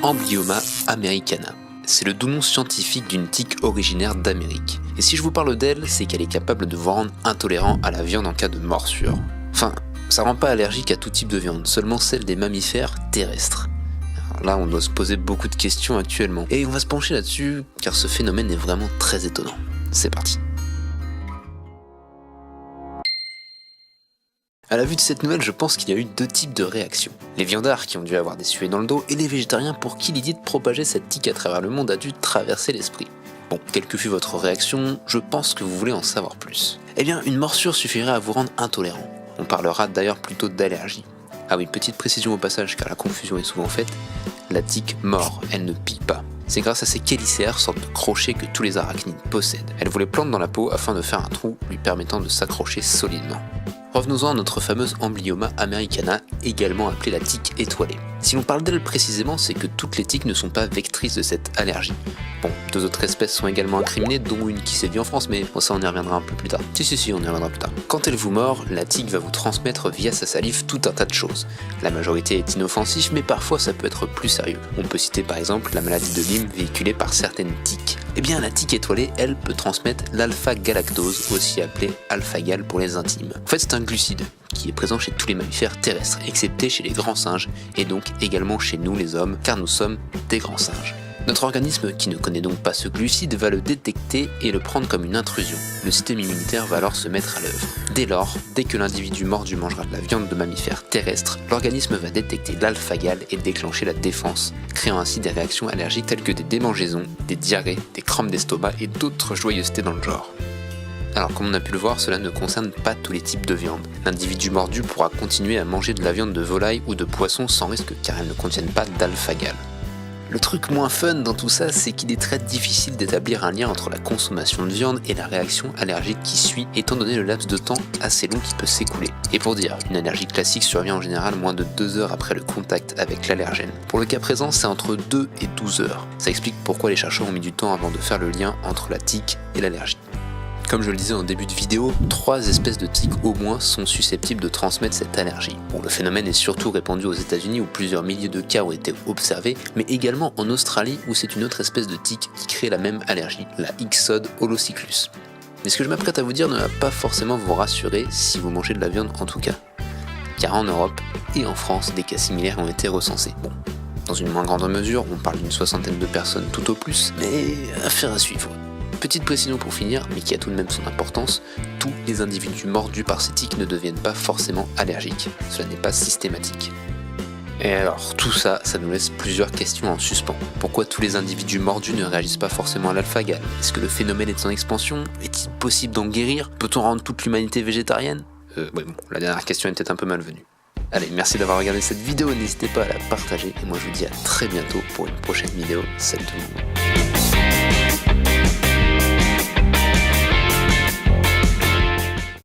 Amblyomma americana. C'est le doux nom scientifique d'une tique originaire d'Amérique. Et si je vous parle d'elle, c'est qu'elle est capable de vous rendre intolérant à la viande en cas de morsure. Enfin, ça rend pas allergique à tout type de viande, seulement celle des mammifères terrestres. Alors là, on doit se poser beaucoup de questions actuellement. Et on va se pencher là-dessus, car ce phénomène est vraiment très étonnant. C'est parti. À la vue de cette nouvelle, je pense qu'il y a eu deux types de réactions. Les viandards qui ont dû avoir des suées dans le dos et les végétariens pour qui l'idée de propager cette tique à travers le monde a dû traverser l'esprit. Bon, quelle que fût votre réaction, je pense que vous voulez en savoir plus. Eh bien, une morsure suffirait à vous rendre intolérant. On parlera d'ailleurs plutôt d'allergie. Ah oui, petite précision au passage car la confusion est souvent faite, la tique mord, elle ne pique pas. C'est grâce à ces chélicères, sorte de crochets que tous les arachnides possèdent. Elle vous les plante dans la peau afin de faire un trou lui permettant de s'accrocher solidement. Revenons-en à notre fameuse Amblyomma americana, également appelée la tique étoilée. Si l'on parle d'elle précisément, c'est que toutes les tiques ne sont pas vectrices de cette allergie. Bon, deux autres espèces sont également incriminées, dont une qui sévit en France, mais bon, ça on y reviendra un peu plus tard. Si, on y reviendra plus tard. Quand elle vous mord, la tique va vous transmettre via sa salive tout un tas de choses. La majorité est inoffensif, mais parfois ça peut être plus sérieux. On peut citer par exemple la maladie de Lyme véhiculée par certaines tiques. Eh bien la tique étoilée, elle peut transmettre l'alpha-galactose, aussi appelée alpha-gal pour les intimes. En fait c'est un glucide qui est présent chez tous les mammifères terrestres, excepté chez les grands singes, et donc également chez nous les hommes, car nous sommes des grands singes. Notre organisme, qui ne connaît donc pas ce glucide, va le détecter et le prendre comme une intrusion. Le système immunitaire va alors se mettre à l'œuvre. Dès lors, dès que l'individu mordu mangera de la viande de mammifères terrestres, l'organisme va détecter l'alpha-gal et déclencher la défense, créant ainsi des réactions allergiques telles que des démangeaisons, des diarrhées, des crampes d'estomac et d'autres joyeusetés dans le genre. Alors comme on a pu le voir, cela ne concerne pas tous les types de viande. L'individu mordu pourra continuer à manger de la viande de volaille ou de poisson sans risque car elles ne contiennent pas d'alpha-gal. Le truc moins fun dans tout ça, c'est qu'il est très difficile d'établir un lien entre la consommation de viande et la réaction allergique qui suit, étant donné le laps de temps assez long qui peut s'écouler. Et pour dire, une allergie classique survient en général moins de 2 heures après le contact avec l'allergène. Pour le cas présent, c'est entre 2 et 12 heures. Ça explique pourquoi les chercheurs ont mis du temps avant de faire le lien entre la tique et l'allergie. Comme je le disais en début de vidéo, 3 espèces de tiques au moins sont susceptibles de transmettre cette allergie. Bon, le phénomène est surtout répandu aux États-Unis où plusieurs milliers de cas ont été observés, mais également en Australie où c'est une autre espèce de tique qui crée la même allergie, la Ixodes holocyclus. Mais ce que je m'apprête à vous dire ne va pas forcément vous rassurer si vous mangez de la viande en tout cas. Car en Europe et en France, des cas similaires ont été recensés. Bon, dans une moins grande mesure, on parle d'une 60aine de personnes tout au plus, mais affaire à suivre. Petite précision pour finir, mais qui a tout de même son importance, tous les individus mordus par ces tiques ne deviennent pas forcément allergiques. Cela n'est pas systématique. Et alors, tout ça, ça nous laisse plusieurs questions en suspens. Pourquoi tous les individus mordus ne réagissent pas forcément à l'alpha-gal? Est-ce que le phénomène est en expansion? Est-il possible d'en guérir? Peut-on rendre toute l'humanité végétarienne? Ouais bon, la dernière question était un peu malvenue. Allez, merci d'avoir regardé cette vidéo, n'hésitez pas à la partager, et moi je vous dis à très bientôt pour une prochaine vidéo. Salut tout le monde.